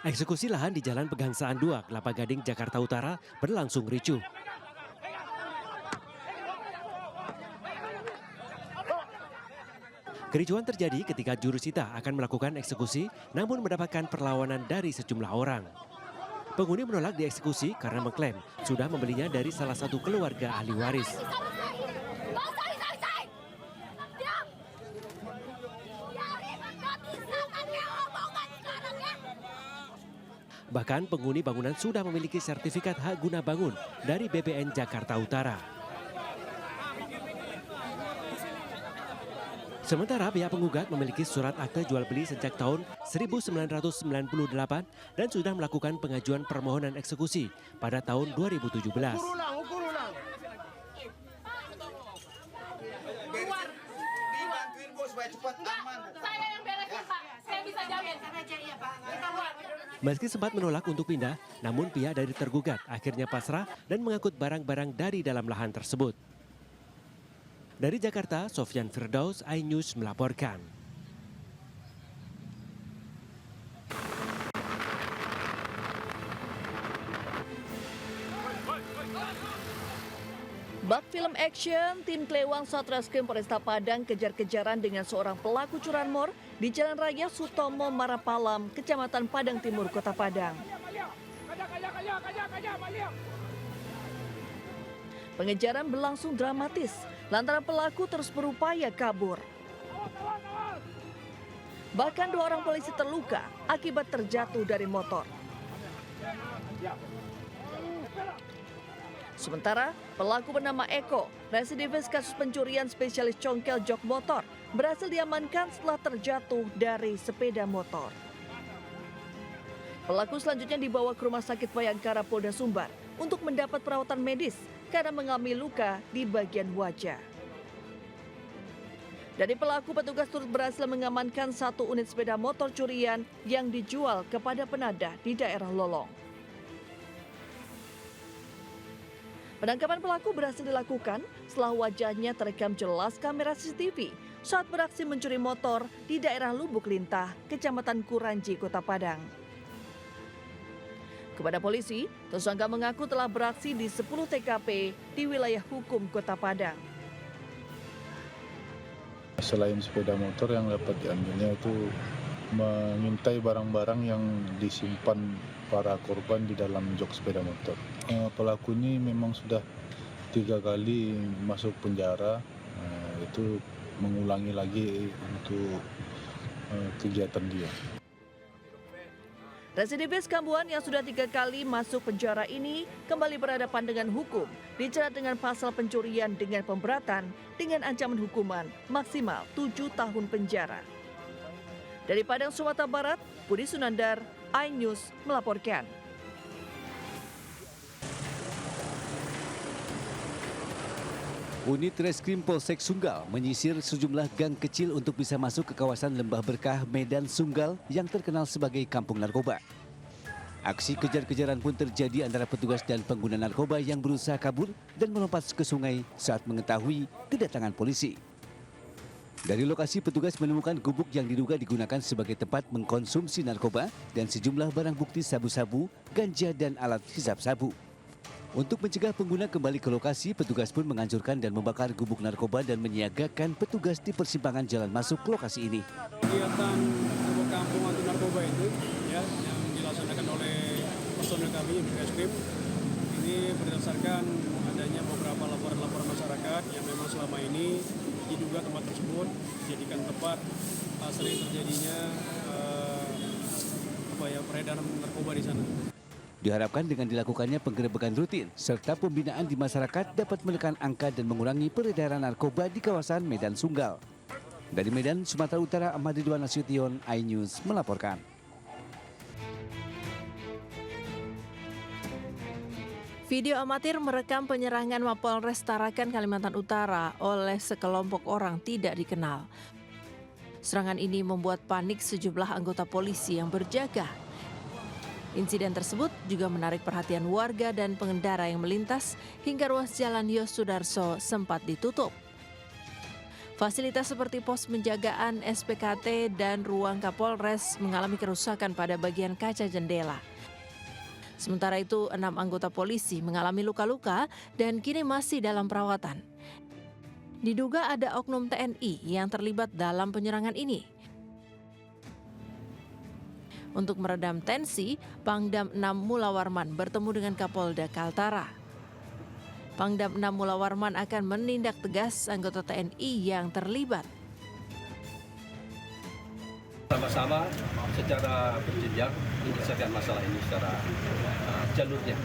Eksekusi lahan di Jalan Pegangsaan 2, Kelapa Gading, Jakarta Utara berlangsung ricuh. Kericuhan terjadi ketika jurusita akan melakukan eksekusi namun mendapatkan perlawanan dari sejumlah orang. Penghuni menolak dieksekusi karena mengklaim sudah membelinya dari salah satu keluarga ahli waris. Bahkan penghuni bangunan sudah memiliki sertifikat hak guna bangun dari BPN Jakarta Utara. Sementara pihak penggugat memiliki surat akte jual beli sejak tahun 1998 dan sudah melakukan pengajuan permohonan eksekusi pada tahun 2017. Meski sempat menolak untuk pindah, namun pihak dari tergugat akhirnya pasrah dan mengangkut barang-barang dari dalam lahan tersebut. Dari Jakarta, Sofyan Firdaus, iNews melaporkan. Bak film action, tim Klewang Satreskrim Polresta Padang kejar-kejaran dengan seorang pelaku curanmor di Jalan Raya Sutomo Marapalam, Kecamatan Padang Timur, Kota Padang. Pengejaran berlangsung dramatis lantaran pelaku terus berupaya kabur. Bahkan 2 orang polisi terluka akibat terjatuh dari motor. Sementara pelaku bernama Eko, residivis kasus pencurian spesialis congkel jok motor, berhasil diamankan setelah terjatuh dari sepeda motor. Pelaku selanjutnya dibawa ke Rumah Sakit Bayangkara Polda Sumbar untuk mendapat perawatan medis karena mengalami luka di bagian wajah. Dari pelaku, petugas turut berhasil mengamankan 1 unit sepeda motor curian yang dijual kepada penadah di daerah Lolong. Penangkapan pelaku berhasil dilakukan setelah wajahnya terekam jelas kamera CCTV saat beraksi mencuri motor di daerah Lubuk Lintah, Kecamatan Kuranji, Kota Padang. Kepada polisi, tersangka mengaku telah beraksi di 10 TKP di wilayah hukum Kota Padang. Selain sepeda motor yang dapat diambilnya itu mengintai barang-barang yang disimpan para korban di dalam jok sepeda motor. Pelaku ini memang sudah 3 kali masuk penjara, itu mengulangi lagi untuk kegiatan dia. Residivis Kambuan yang sudah 3 kali masuk penjara ini kembali berhadapan dengan hukum, dijerat dengan pasal pencurian dengan pemberatan dengan ancaman hukuman maksimal 7 tahun penjara. Dari Padang, Sumatera Barat, Budi Sunandar, iNews melaporkan. Unit Reskrim Polsek Sunggal menyisir sejumlah gang kecil untuk bisa masuk ke kawasan Lembah Berkah, Medan Sunggal yang terkenal sebagai kampung narkoba. Aksi kejar-kejaran pun terjadi antara petugas dan pengguna narkoba yang berusaha kabur dan melompat ke sungai saat mengetahui kedatangan polisi. Dari lokasi, petugas menemukan gubuk yang diduga digunakan sebagai tempat mengkonsumsi narkoba dan sejumlah barang bukti sabu-sabu, ganja, dan alat hisap sabu. Untuk mencegah pengguna kembali ke lokasi, petugas pun menghancurkan dan membakar gubuk narkoba dan menyiagakan petugas di persimpangan jalan masuk ke lokasi ini. Kegiatan kampung anti narkoba itu ya, yang dilaksanakan oleh personel kami di Reskrim ini berdasarkan adanya beberapa laporan-laporan masyarakat yang memang selama ini diduga tempat tersebut dijadikan tempat sering terjadinya peredaran narkoba di sana. Diharapkan dengan dilakukannya penggerebekan rutin serta pembinaan di masyarakat dapat menekan angka dan mengurangi peredaran narkoba di kawasan Medan Sunggal. Dari Medan, Sumatera Utara, Ahmad Ridwan Nasution, iNews melaporkan. Video amatir merekam penyerangan Mapolres Tarakan, Kalimantan Utara oleh sekelompok orang tidak dikenal. Serangan ini membuat panik sejumlah anggota polisi yang berjaga. Insiden tersebut juga menarik perhatian warga dan pengendara yang melintas hingga ruas jalan Yos Sudarso sempat ditutup. Fasilitas seperti pos penjagaan, SPKT, dan ruang Kapolres mengalami kerusakan pada bagian kaca jendela. Sementara itu, 6 anggota polisi mengalami luka-luka dan kini masih dalam perawatan. Diduga ada oknum TNI yang terlibat dalam penyerangan ini. Untuk meredam tensi, Pangdam 6 Mula Warman bertemu dengan Kapolda Kaltara. Pangdam 6 Mula Warman akan menindak tegas anggota TNI yang terlibat. Sama-sama secara berjenjang menyelesaikan masalah ini secara jalurnya.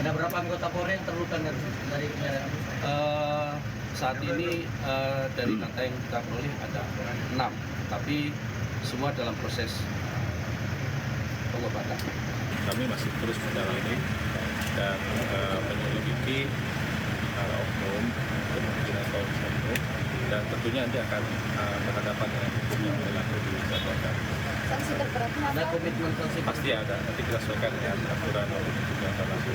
Ada berapa anggota Polri yang terluka dari penyerangan? Saat ini dari data yang kita peroleh ada 6, tapi semua dalam proses pengobatan. Kami masih terus mendalami dan menyelidiki oknum kemungkinan oknum, dan tentunya nanti akan berhadapan dengan hukum yang berlaku di Jakarta. Sanksi terberatnya ada komitmen sanksi? Pasti ada, nanti kita sesuaikan dengan aturan hukum yang berlaku.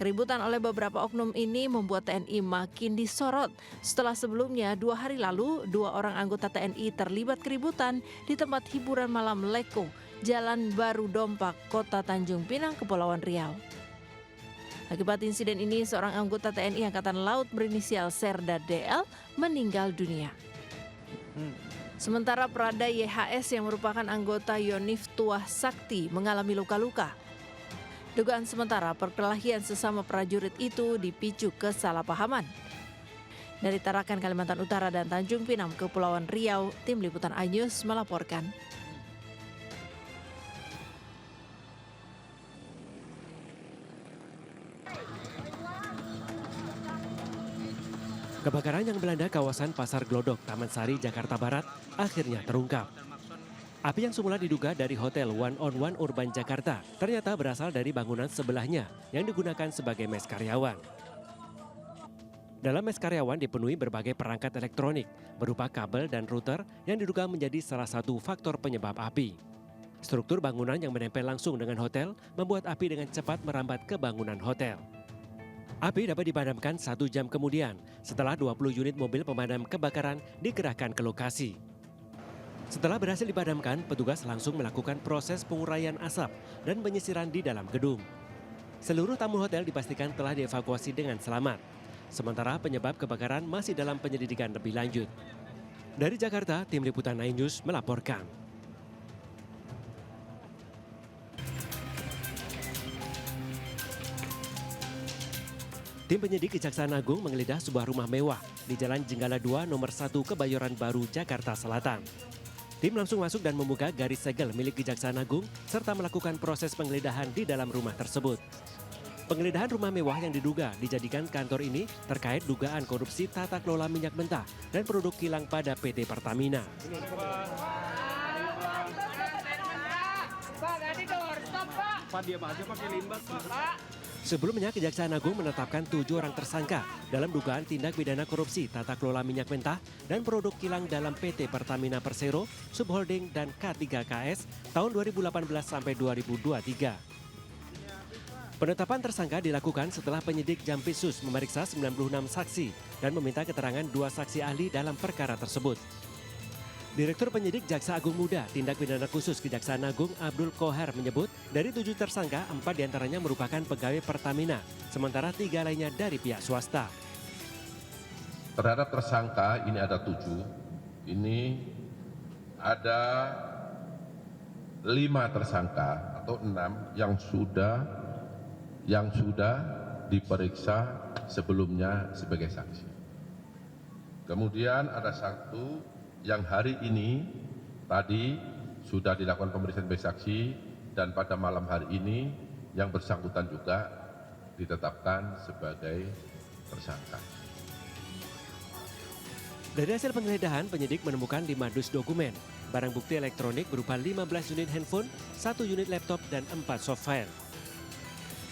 Keributan oleh beberapa oknum ini membuat TNI makin disorot. Setelah sebelumnya 2 hari lalu, 2 orang anggota TNI terlibat keributan di tempat hiburan malam Leko, Jalan Baru Dompak, Kota Tanjung Pinang, Kepulauan Riau. Akibat insiden ini, seorang anggota TNI Angkatan Laut berinisial Serda DL meninggal dunia. Sementara Prada YHS yang merupakan anggota Yonif Tuah Sakti mengalami luka-luka. Dugaan sementara perkelahian sesama prajurit itu dipicu kesalahpahaman. Dari Tarakan, Kalimantan Utara dan Tanjung Pinang, Kepulauan Riau, Tim Liputan iNews melaporkan. Kebakaran yang melanda kawasan Pasar Glodok, Taman Sari, Jakarta Barat akhirnya terungkap. Api yang semula diduga dari Hotel One on One Urban Jakarta ternyata berasal dari bangunan sebelahnya yang digunakan sebagai mes karyawan. Dalam mes karyawan dipenuhi berbagai perangkat elektronik berupa kabel dan router yang diduga menjadi salah satu faktor penyebab api. Struktur bangunan yang menempel langsung dengan hotel membuat api dengan cepat merambat ke bangunan hotel. Api dapat dipadamkan 1 jam kemudian setelah 20 unit mobil pemadam kebakaran dikerahkan ke lokasi. Setelah berhasil dipadamkan, petugas langsung melakukan proses penguraian asap dan penyisiran di dalam gedung. Seluruh tamu hotel dipastikan telah dievakuasi dengan selamat. Sementara penyebab kebakaran masih dalam penyelidikan lebih lanjut. Dari Jakarta, Tim Liputan iNews melaporkan. Tim penyidik Kejaksaan Agung menggeledah sebuah rumah mewah di Jalan Jenggala 2 nomor 1 Kebayoran Baru, Jakarta Selatan. Tim langsung masuk dan membuka garis segel milik Kejaksaan Agung serta melakukan proses penggeledahan di dalam rumah tersebut. Penggeledahan rumah mewah yang diduga dijadikan kantor ini terkait dugaan korupsi tata kelola minyak mentah dan produk kilang pada PT Pertamina. Pak, diam aja pakai limbat, Pak. Sebelumnya, Kejaksaan Agung menetapkan 7 orang tersangka dalam dugaan tindak pidana korupsi tata kelola minyak mentah dan produk kilang dalam PT Pertamina Persero, Subholding, dan K3KS tahun 2018 sampai 2023. Penetapan tersangka dilakukan setelah penyidik Jampitsus memeriksa 96 saksi dan meminta keterangan 2 saksi ahli dalam perkara tersebut. Direktur Penyidik Jaksa Agung Muda Tindak Pidana Khusus Kejaksaan Agung Abdul Kohar menyebut dari 7 tersangka 4 diantaranya merupakan pegawai Pertamina, sementara 3 lainnya dari pihak swasta. Terhadap tersangka ini ada 7, ini ada 5 tersangka atau 6 yang sudah diperiksa sebelumnya sebagai saksi. Kemudian ada 1 yang hari ini tadi sudah dilakukan pemeriksaan sebagai saksi, dan pada malam hari ini yang bersangkutan juga ditetapkan sebagai tersangka. Dari hasil penggeledahan, penyidik menemukan 5 dus dokumen, barang bukti elektronik berupa 15 unit handphone, 1 unit laptop, dan 4 software.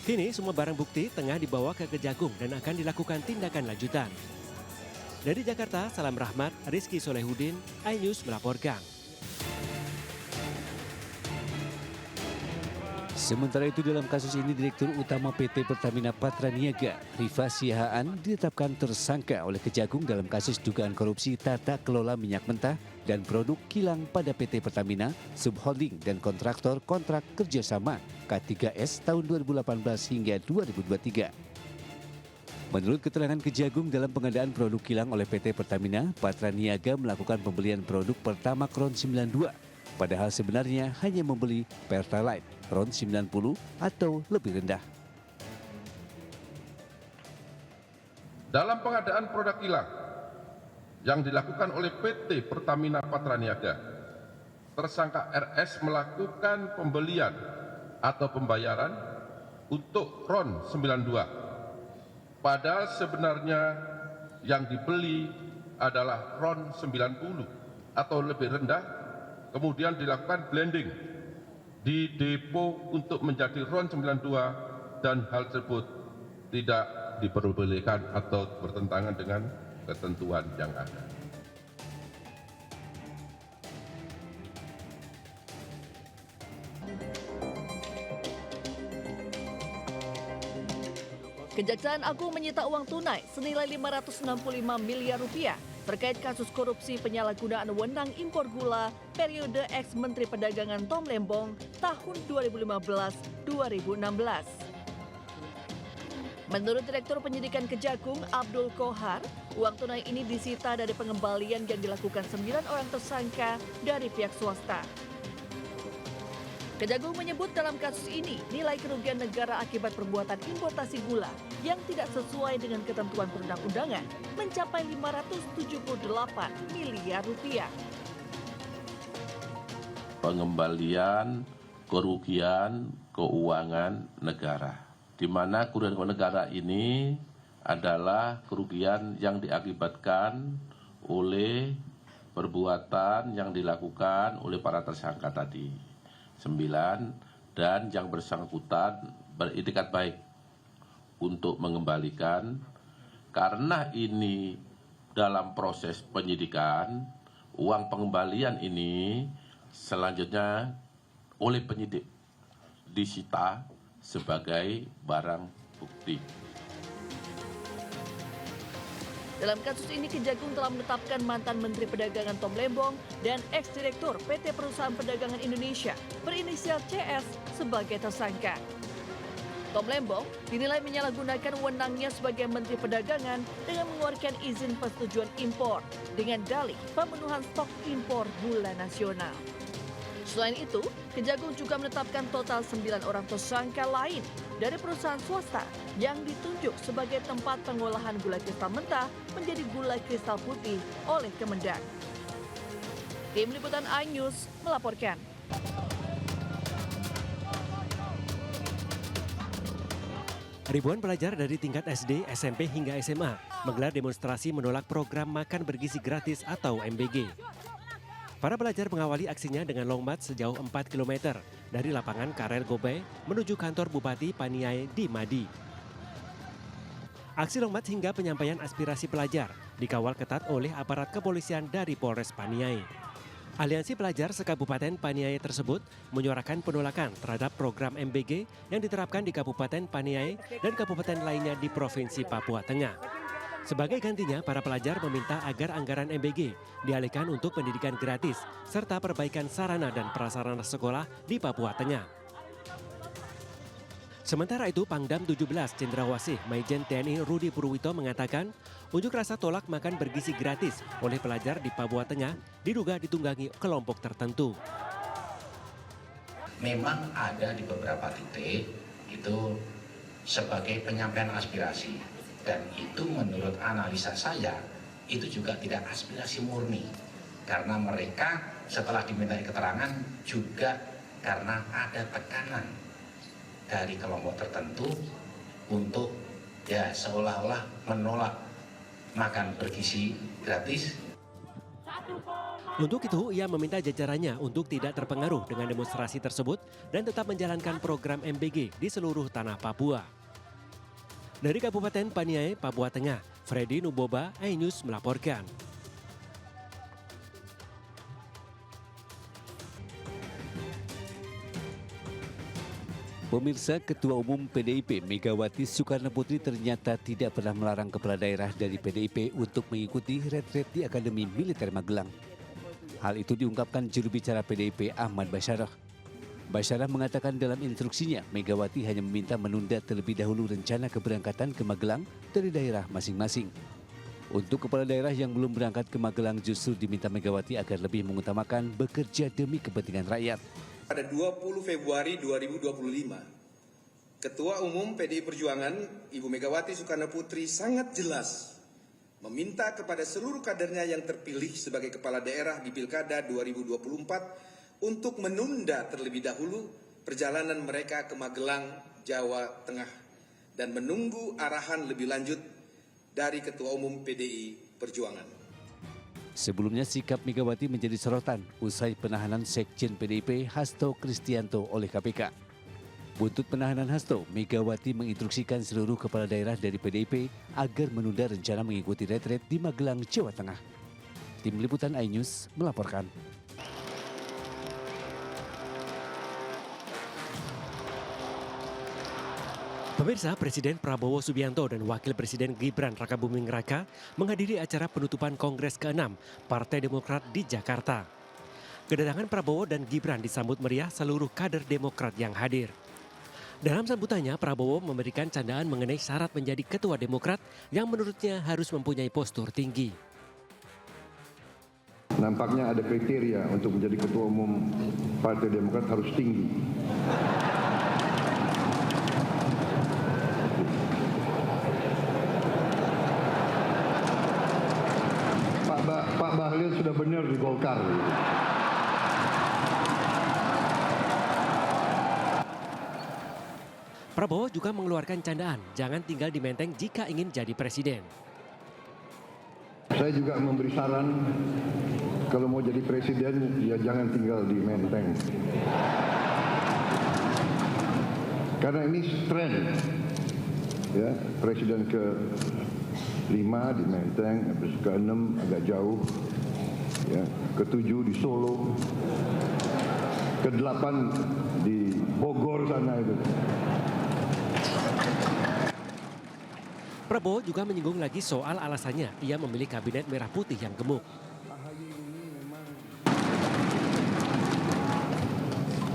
Kini semua barang bukti tengah dibawa ke Kejagung dan akan dilakukan tindakan lanjutan. Dari Jakarta, Salam Rahmat, Rizky Solehudin, iNews melaporkan. Sementara itu dalam kasus ini Direktur Utama PT Pertamina Patraniaga, Rifa Sihaan, ditetapkan tersangka oleh Kejagung dalam kasus dugaan korupsi tata kelola minyak mentah dan produk kilang pada PT Pertamina, subholding dan kontraktor kontrak kerjasama K3S tahun 2018 hingga 2023. Menurut keterangan Kejagung dalam pengadaan produk kilang oleh PT Pertamina, Patraniaga melakukan pembelian produk Pertamax RON 92, padahal sebenarnya hanya membeli Pertalite RON 90 atau lebih rendah. Dalam pengadaan produk kilang yang dilakukan oleh PT Pertamina Patraniaga, tersangka RS melakukan pembelian atau pembayaran untuk RON 92. Padahal sebenarnya yang dibeli adalah RON 90 atau lebih rendah, kemudian dilakukan blending di depo untuk menjadi RON 92 dan hal tersebut tidak diperbolehkan atau bertentangan dengan ketentuan yang ada. Kejaksaan Agung menyita uang tunai senilai 565 miliar rupiah terkait kasus korupsi penyalahgunaan wewenang impor gula periode ex-Menteri Perdagangan Tom Lembong tahun 2015-2016. Menurut Direktur Penyidikan Kejagung Abdul Kohar, uang tunai ini disita dari pengembalian yang dilakukan 9 orang tersangka dari pihak swasta. Kejagung menyebut dalam kasus ini nilai kerugian negara akibat perbuatan importasi gula yang tidak sesuai dengan ketentuan perundang-undangan mencapai 578 miliar rupiah. Pengembalian kerugian keuangan negara, di mana kerugian keuangan negara ini adalah kerugian yang diakibatkan oleh perbuatan yang dilakukan oleh para tersangka tadi. 9, dan yang bersangkutan beritikat baik untuk mengembalikan, karena ini dalam proses penyidikan, uang pengembalian ini selanjutnya oleh penyidik disita sebagai barang bukti. Dalam kasus ini, Kejagung telah menetapkan mantan Menteri Perdagangan Tom Lembong dan ex-direktur PT Perusahaan Perdagangan Indonesia berinisial CS sebagai tersangka. Tom Lembong dinilai menyalahgunakan wewenangnya sebagai Menteri Perdagangan dengan mengeluarkan izin persetujuan impor dengan dalih pemenuhan stok impor gula nasional. Selain itu, Kejagung juga menetapkan total 9 orang tersangka lain dari perusahaan swasta yang ditunjuk sebagai tempat pengolahan gula kristal mentah menjadi gula kristal putih oleh Kemendak. Tim Liputan iNews melaporkan. Ribuan pelajar dari tingkat SD, SMP hingga SMA menggelar demonstrasi menolak program makan bergizi gratis atau MBG. Para pelajar mengawali aksinya dengan long march sejauh 4 km dari lapangan Karel Gobay menuju kantor Bupati Paniai di Madi. Aksi long march hingga penyampaian aspirasi pelajar dikawal ketat oleh aparat kepolisian dari Polres Paniai. Aliansi pelajar se-Kabupaten Paniai tersebut menyuarakan penolakan terhadap program MBG yang diterapkan di Kabupaten Paniai dan kabupaten lainnya di Provinsi Papua Tengah. Sebagai gantinya, para pelajar meminta agar anggaran MBG dialihkan untuk pendidikan gratis serta perbaikan sarana dan prasarana sekolah di Papua Tengah. Sementara itu, Pangdam 17 Cendrawasih Maijen TNI Rudi Purwito mengatakan unjuk rasa tolak makan bergizi gratis oleh pelajar di Papua Tengah diduga ditunggangi kelompok tertentu. Memang ada di beberapa titik itu sebagai penyampaian aspirasi. Dan itu menurut analisa saya, itu juga tidak aspirasi murni. Karena mereka setelah dimintai keterangan juga karena ada tekanan dari kelompok tertentu untuk ya seolah-olah menolak makan bergizi gratis. Untuk itu, ia meminta jajarannya untuk tidak terpengaruh dengan demonstrasi tersebut dan tetap menjalankan program MBG di seluruh tanah Papua. Dari Kabupaten Paniai, Papua Tengah, Freddy Nuboba, iNews melaporkan. Pemirsa, Ketua Umum PDIP Megawati Soekarnoputri ternyata tidak pernah melarang kepala daerah dari PDIP untuk mengikuti retret di Akademi Militer Magelang. Hal itu diungkapkan juru bicara PDIP Ahmad Basyarah. Basyarah mengatakan dalam instruksinya, Megawati hanya meminta menunda terlebih dahulu rencana keberangkatan ke Magelang dari daerah masing-masing. Untuk kepala daerah yang belum berangkat ke Magelang justru diminta Megawati agar lebih mengutamakan bekerja demi kepentingan rakyat. Pada 20 Februari 2025, Ketua Umum PDI Perjuangan Ibu Megawati Soekarnoputri sangat jelas meminta kepada seluruh kadernya yang terpilih sebagai kepala daerah di Pilkada 2024 untuk menunda terlebih dahulu perjalanan mereka ke Magelang, Jawa Tengah dan menunggu arahan lebih lanjut dari Ketua Umum PDI Perjuangan. Sebelumnya sikap Megawati menjadi sorotan usai penahanan Sekjen PDIP Hasto Kristianto oleh KPK. Buntut penahanan Hasto, Megawati menginstruksikan seluruh kepala daerah dari PDIP agar menunda rencana mengikuti retret di Magelang, Jawa Tengah. Tim Liputan iNews melaporkan. Pemirsa, Presiden Prabowo Subianto dan Wakil Presiden Gibran Rakabuming Raka menghadiri acara penutupan Kongres ke-6 Partai Demokrat di Jakarta. Kedatangan Prabowo dan Gibran disambut meriah seluruh kader Demokrat yang hadir. Dalam sambutannya, Prabowo memberikan candaan mengenai syarat menjadi Ketua Demokrat yang menurutnya harus mempunyai postur tinggi. Nampaknya ada kriteria untuk menjadi Ketua Umum Partai Demokrat harus tinggi. Pak Bahlil sudah benar di Golkar. Prabowo juga mengeluarkan candaan, jangan tinggal di Menteng jika ingin jadi presiden. Saya juga memberi saran, kalau mau jadi presiden, ya jangan tinggal di Menteng. Karena ini tren, ya, presiden ke-5 di Menteng, ke-6 agak jauh, ya, ke-7 di Solo, ke-8 di Bogor sana itu. Prabowo juga menyinggung lagi soal alasannya ia memilih kabinet merah putih yang gemuk.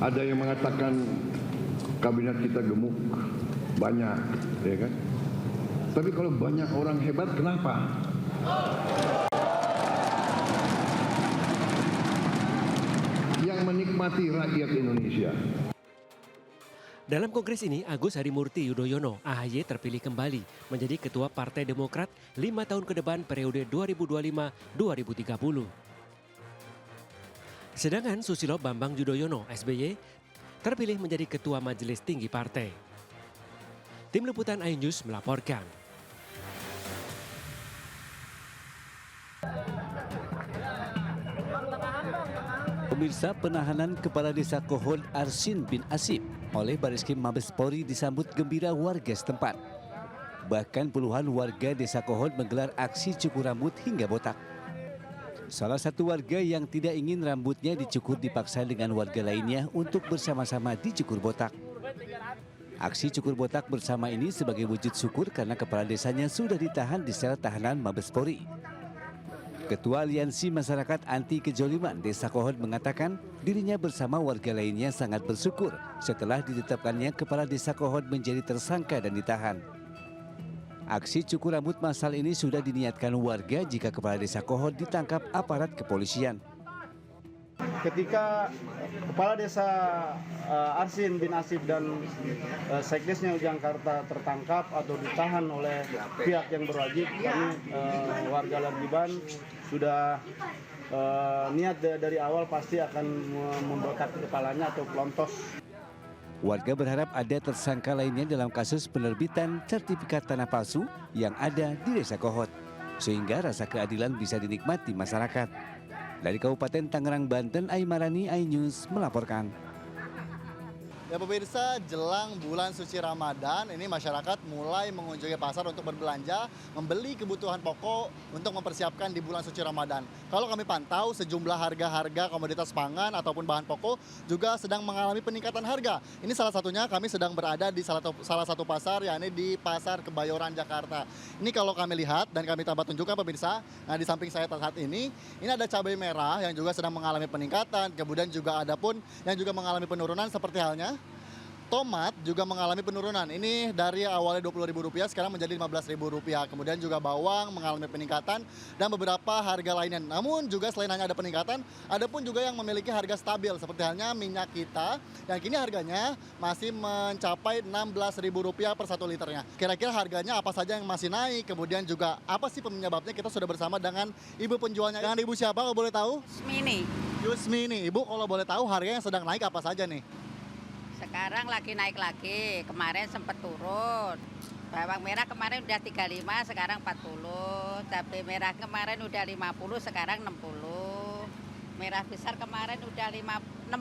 Ada yang mengatakan kabinet kita gemuk, banyak, ya kan? Tapi kalau banyak orang hebat, kenapa? Yang menikmati rakyat Indonesia. Dalam kongres ini, Agus Harimurti Yudhoyono, AHY terpilih kembali menjadi Ketua Partai Demokrat 5 tahun ke depan periode 2025-2030. Sedangkan Susilo Bambang Yudhoyono, SBY, terpilih menjadi Ketua Majelis Tinggi Partai. Tim Liputan iNews melaporkan. Pemirsa, penahanan Kepala Desa Kohod Arsin bin Asib oleh Bareskrim Mabes Polri disambut gembira warga setempat. Bahkan puluhan warga Desa Kohod menggelar aksi cukur rambut hingga botak. Salah satu warga yang tidak ingin rambutnya dicukur dipaksa dengan warga lainnya untuk bersama-sama dicukur botak. Aksi cukur botak bersama ini sebagai wujud syukur karena kepala desanya sudah ditahan di sel tahanan Mabes Polri. Ketua Aliansi Masyarakat Anti Kejoliman Desa Kohod mengatakan dirinya bersama warga lainnya sangat bersyukur setelah ditetapkannya Kepala Desa Kohod menjadi tersangka dan ditahan. Aksi cukur rambut massal ini sudah diniatkan warga jika Kepala Desa Kohod ditangkap aparat kepolisian. Ketika Kepala Desa Arsin bin Asib dan Sekdesnya Jakarta tertangkap atau ditahan oleh pihak yang berwajib, kami warga Largiban sudah niat dari awal pasti akan membotak kepalanya atau pelontos. Warga berharap ada tersangka lainnya dalam kasus penerbitan sertifikat tanah palsu yang ada di Desa Kohod, sehingga rasa keadilan bisa dinikmati masyarakat. Dari Kabupaten Tangerang, Banten, Aimarani, iNews melaporkan. Ya pemirsa, jelang bulan suci Ramadan, ini masyarakat mulai mengunjungi pasar untuk berbelanja, membeli kebutuhan pokok untuk mempersiapkan di bulan suci Ramadan. Kalau kami pantau, sejumlah harga-harga komoditas pangan ataupun bahan pokok juga sedang mengalami peningkatan harga. Ini salah satunya kami sedang berada di salah satu pasar, yakni di Pasar Kebayoran, Jakarta. Ini kalau kami lihat dan kami tambah tunjukkan pemirsa, nah di samping saya saat ini ada cabai merah yang juga sedang mengalami peningkatan, kemudian juga ada pun yang juga mengalami penurunan seperti halnya tomat juga mengalami penurunan. Ini dari awalnya Rp20.000 sekarang menjadi Rp15.000. Kemudian juga bawang mengalami peningkatan dan beberapa harga lainnya. Namun juga selain hanya ada peningkatan, ada pun juga yang memiliki harga stabil seperti halnya minyak kita yang kini harganya masih mencapai Rp16.000 per 1 liternya. Kira-kira harganya apa saja yang masih naik? Kemudian juga apa sih penyebabnya? Kita sudah bersama dengan ibu penjualnya. Dengan ibu siapa kalau boleh tahu? Yusmini. Yusmini. Ibu kalau boleh tahu harganya yang sedang naik apa saja nih? Sekarang lagi naik lagi, kemarin sempat turun. Bawang merah kemarin udah 35, sekarang 40. Cabai merah kemarin udah 50, sekarang 60. Merah besar kemarin udah 60,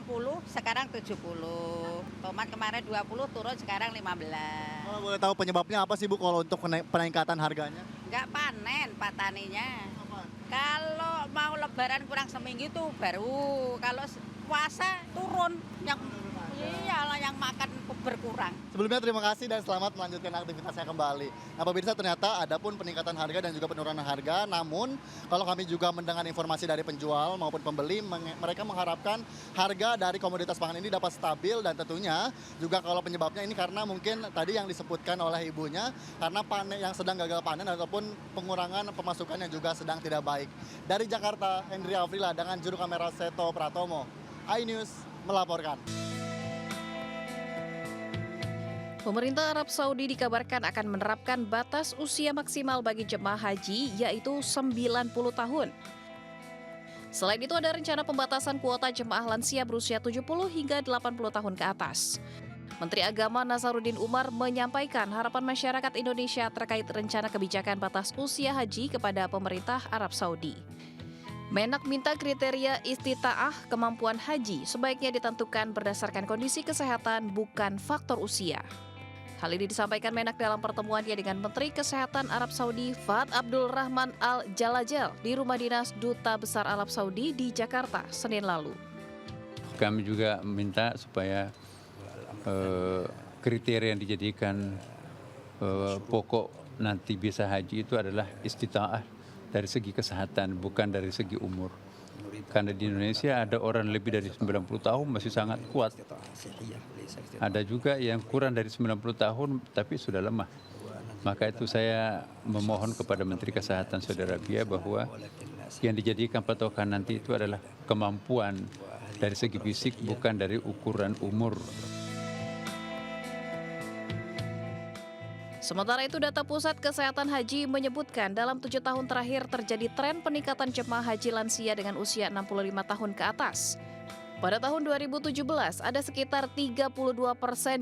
sekarang 70. Tomat kemarin 20, turun sekarang 15. Kalau boleh tahu penyebabnya apa sih Bu kalau untuk peningkatan harganya? Nggak panen petaninya. Kalau mau lebaran kurang seminggu tuh baru. Kalau puasa turun yang iyalah yang makan berkurang. Sebelumnya terima kasih dan selamat melanjutkan aktivitasnya kembali. Nah pemirsa, ternyata ada pun peningkatan harga dan juga penurunan harga. Namun kalau kami juga mendengar informasi dari penjual maupun pembeli, mereka mengharapkan harga dari komoditas pangan ini dapat stabil dan tentunya juga kalau penyebabnya ini karena mungkin tadi yang disebutkan oleh ibunya karena panen yang sedang gagal panen ataupun pengurangan pemasukan yang juga sedang tidak baik. Dari Jakarta, Hendri Afrila dengan juru kamera Seto Pratomo, iNews melaporkan. Pemerintah Arab Saudi dikabarkan akan menerapkan batas usia maksimal bagi jemaah haji, yaitu 90 tahun. Selain itu ada rencana pembatasan kuota jemaah lansia berusia 70 hingga 80 tahun ke atas. Menteri Agama Nazaruddin Umar menyampaikan harapan masyarakat Indonesia terkait rencana kebijakan batas usia haji kepada pemerintah Arab Saudi. Menak minta kriteria istita'ah kemampuan haji sebaiknya ditentukan berdasarkan kondisi kesehatan, bukan faktor usia. Hal ini disampaikan Menak dalam pertemuannya dengan Menteri Kesehatan Arab Saudi Fahad Abdul Rahman Al-Jalajal di Rumah Dinas Duta Besar Arab Saudi di Jakarta, Senin lalu. Kami juga minta supaya kriteria yang dijadikan pokok nanti bisa haji itu adalah istita'ah dari segi kesehatan, bukan dari segi umur. Karena di Indonesia ada orang lebih dari 90 tahun masih sangat kuat. Ada juga yang kurang dari 90 tahun tapi sudah lemah. Maka itu saya memohon kepada Menteri Kesehatan Saudi Arabia bahwa yang dijadikan patokan nanti itu adalah kemampuan dari segi fisik, bukan dari ukuran umur. Sementara itu, data Pusat Kesehatan Haji menyebutkan dalam 7 tahun terakhir terjadi tren peningkatan jemaah haji lansia dengan usia 65 tahun ke atas. Pada tahun 2017, ada sekitar 32%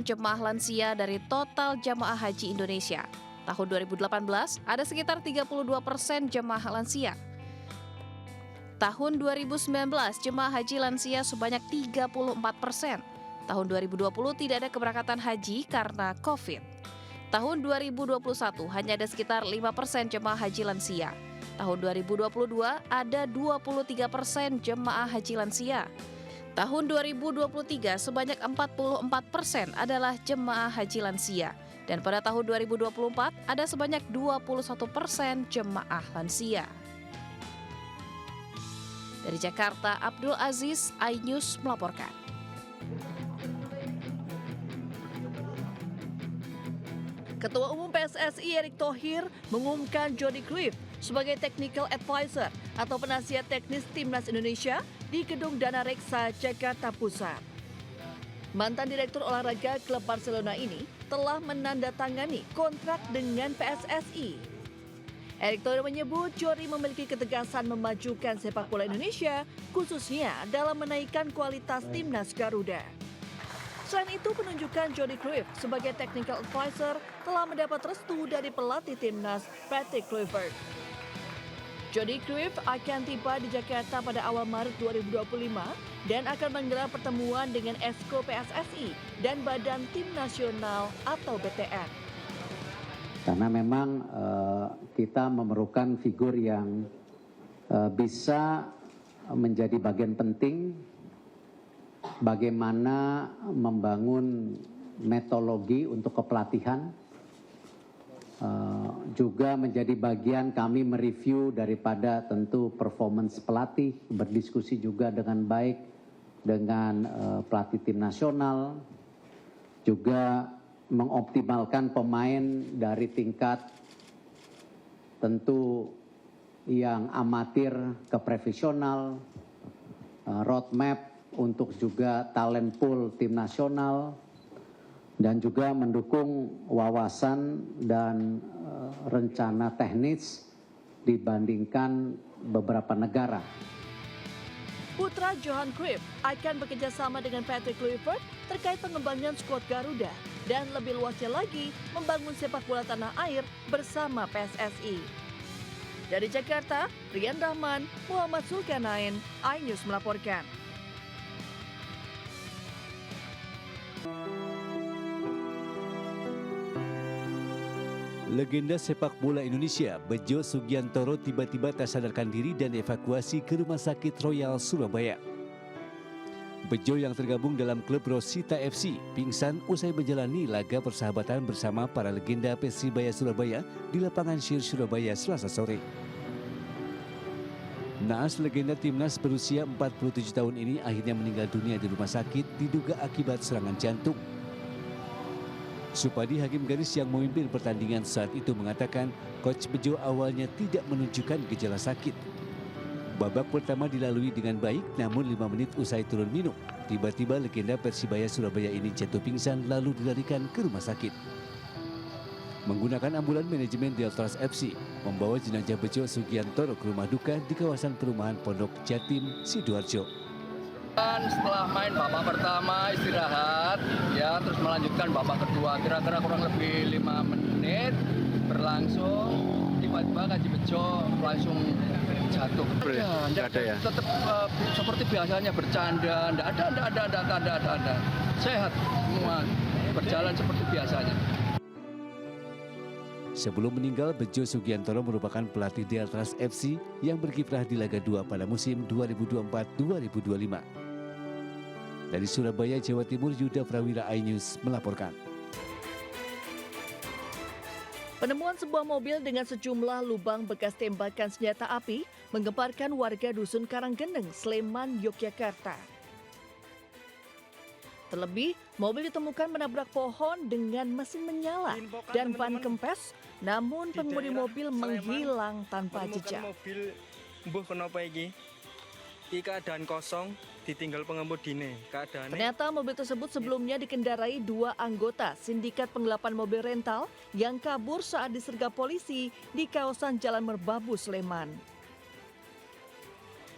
jemaah lansia dari total jemaah haji Indonesia. Tahun 2018, ada sekitar 32% jemaah lansia. Tahun 2019, jemaah haji lansia sebanyak 34%. Tahun 2020 tidak ada keberangkatan haji karena COVID. Tahun 2021 hanya ada sekitar 5% jemaah haji lansia. Tahun 2022 ada 23% jemaah haji lansia. Tahun 2023 sebanyak 44% adalah jemaah haji lansia. Dan pada tahun 2024 ada sebanyak 21% jemaah lansia. Dari Jakarta, Abdul Aziz, iNews melaporkan. Ketua Umum PSSI Erick Thohir mengumumkan Jody Clift sebagai Technical Advisor atau penasihat teknis Timnas Indonesia di Gedung Dana Reksa, Jakarta Pusat. Mantan Direktur Olahraga klub Barcelona ini telah menandatangani kontrak dengan PSSI. Erick Thohir menyebut Jody memiliki ketegasan memajukan sepak bola Indonesia, khususnya dalam menaikkan kualitas Timnas Garuda. Selain itu, penunjukan Jody Clift sebagai Technical Advisor telah mendapat restu dari pelatih Timnas, Patrick Kluivert. Johnny Cruyff akan tiba di Jakarta pada awal Maret 2025 dan akan menggelar pertemuan dengan Esko PSSI dan Badan Tim Nasional atau BTN. Karena memang kita memerlukan figur yang bisa menjadi bagian penting bagaimana membangun metodologi untuk kepelatihan, juga menjadi bagian kami mereview daripada tentu performance pelatih, berdiskusi juga dengan baik dengan pelatih tim nasional, juga mengoptimalkan pemain dari tingkat tentu yang amatir ke profesional, roadmap untuk juga talent pool tim nasional, dan juga mendukung wawasan dan rencana teknis dibandingkan beberapa negara. Putra Johan Cruyff akan bekerja sama dengan Patrick Kluivert terkait pengembangan skuad Garuda dan lebih luasnya lagi membangun sepak bola tanah air bersama PSSI. Dari Jakarta, Rian Rahman, Muhammad Zulkarnain, iNews melaporkan. Legenda sepak bola Indonesia, Bejo Sugiantoro tiba-tiba tak sadarkan diri dan dievakuasi ke Rumah Sakit Royal Surabaya. Bejo yang tergabung dalam klub Rosita FC pingsan usai menjalani laga persahabatan bersama para legenda Persibaya Surabaya di lapangan Shir Surabaya Selasa sore. Naas legenda timnas berusia 47 tahun ini akhirnya meninggal dunia di rumah sakit diduga akibat serangan jantung. Supadi hakim garis yang memimpin pertandingan saat itu mengatakan Coach Bejo awalnya tidak menunjukkan gejala sakit. Babak pertama dilalui dengan baik, namun 5 menit usai turun minum, tiba-tiba legenda Persibaya Surabaya ini jatuh pingsan lalu dilarikan ke rumah sakit. Menggunakan ambulan manajemen Deltras FC, membawa jenazah Bejo Sugiantoro ke rumah duka di kawasan perumahan Pondok Jatim, Sidoarjo. Setelah main babak pertama istirahat, ya terus melanjutkan babak kedua, kira-kira kurang lebih 5 menit berlangsung, tiba-tiba Kaji Bejo langsung jatuh. Tidak ada ya? Tetap seperti biasanya bercanda, tidak ada. Sehat semua, berjalan seperti biasanya. Sebelum meninggal, Bejo Sugiantoro merupakan pelatih Deltras FC yang berkiprah di Liga 2 pada musim 2024-2025. Dari Surabaya, Jawa Timur, Yuda Prawira, iNews melaporkan. Penemuan sebuah mobil dengan sejumlah lubang bekas tembakan senjata api menggemparkan warga Dusun Karanggeneng, Sleman, Yogyakarta. Terlebih, mobil ditemukan menabrak pohon dengan mesin menyala dan ban kempes, namun pengemudi mobil menghilang tanpa jejak. Mobil mbuh kenapa iki? Iki keadaan kosong, ditinggal pengemudine. Ternyata mobil tersebut sebelumnya dikendarai 2 anggota sindikat penggelapan mobil rental yang kabur saat disergap polisi di kawasan Jalan Merbabu, Sleman.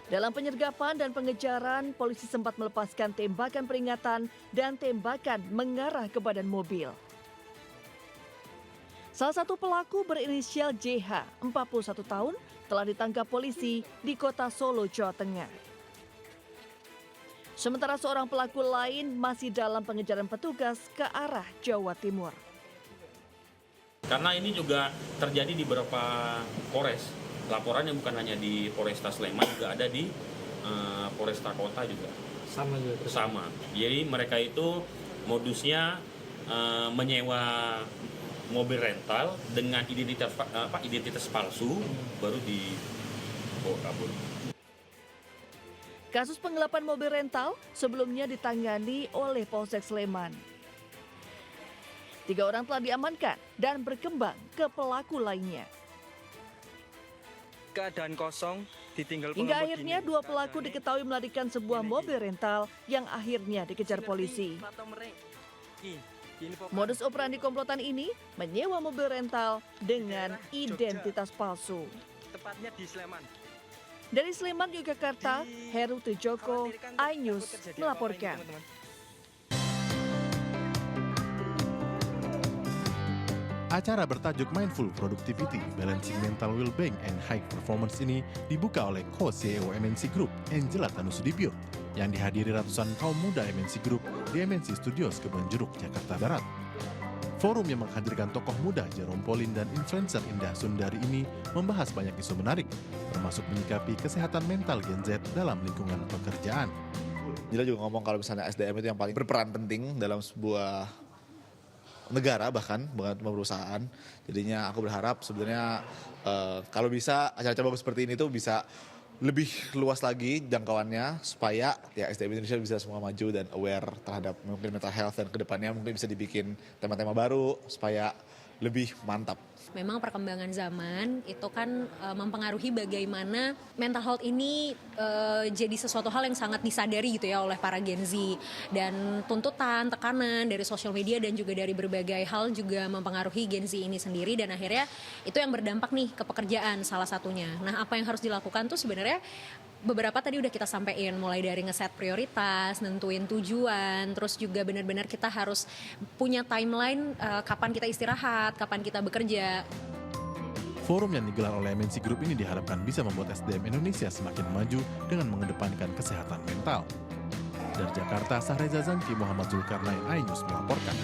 Dalam penyergapan dan pengejaran, polisi sempat melepaskan tembakan peringatan dan tembakan mengarah ke badan mobil. Salah satu pelaku berinisial JH, 41 tahun, telah ditangkap polisi di kota Solo, Jawa Tengah. Sementara seorang pelaku lain masih dalam pengejaran petugas ke arah Jawa Timur. Karena ini juga terjadi di beberapa Polres. Laporannya bukan hanya di Polresta Sleman, juga ada di Polresta Kota juga. Sama juga. Sama. Jadi mereka itu modusnya menyewa mobil rental dengan identitas palsu, baru dibawa kabur. Kasus penggelapan mobil rental sebelumnya ditangani oleh Polsek Sleman. 3 orang telah diamankan dan berkembang ke pelaku lainnya. Keadaan kosong, ditinggal Hingga akhirnya 2 pelaku diketahui melarikan sebuah mobil rental yang akhirnya dikejar polisi. Modus operandi komplotan ini menyewa mobil rental dengan identitas palsu. Tepatnya di Sleman. Dari Sleman, Yogyakarta, Heru Tejoko, iNews melaporkan. Acara bertajuk Mindful Productivity, Balancing Mental Well-being and High Performance ini dibuka oleh co-CEO MNC Group, Angela Tanusudibyo, yang dihadiri ratusan kaum muda MNC Group di MNC Studios Kebonjeruk, Jakarta Barat. Forum yang menghadirkan tokoh muda Jerome Pauline dan influencer Indah Sundari ini membahas banyak isu menarik, termasuk menyikapi kesehatan mental Gen Z dalam lingkungan pekerjaan. Jila juga ngomong kalau misalnya SDM itu yang paling berperan penting dalam sebuah negara, bahkan bukan perusahaan. Jadinya aku berharap sebenarnya kalau bisa acara-acara bagus seperti ini tuh bisa lebih luas lagi jangkauannya supaya ya SDM Indonesia bisa semua maju dan aware terhadap mungkin mental health, dan kedepannya mungkin bisa dibikin tema-tema baru supaya lebih mantap. Memang perkembangan zaman itu kan mempengaruhi bagaimana mental health ini jadi sesuatu hal yang sangat disadari gitu ya oleh para Gen Z, dan tuntutan, tekanan dari sosial media dan juga dari berbagai hal juga mempengaruhi Gen Z ini sendiri, dan akhirnya itu yang berdampak nih ke pekerjaan salah satunya. Nah, apa yang harus dilakukan tuh sebenarnya beberapa tadi udah kita sampein, mulai dari ngeset prioritas, nentuin tujuan, terus juga benar-benar kita harus punya timeline kapan kita istirahat, kapan kita bekerja. Forum yang digelar oleh MNC Group ini diharapkan bisa membuat SDM Indonesia semakin maju dengan mengedepankan kesehatan mental. Dari Jakarta, Sahreza Zanki, Muhammad Zulkarnain, iNews melaporkan.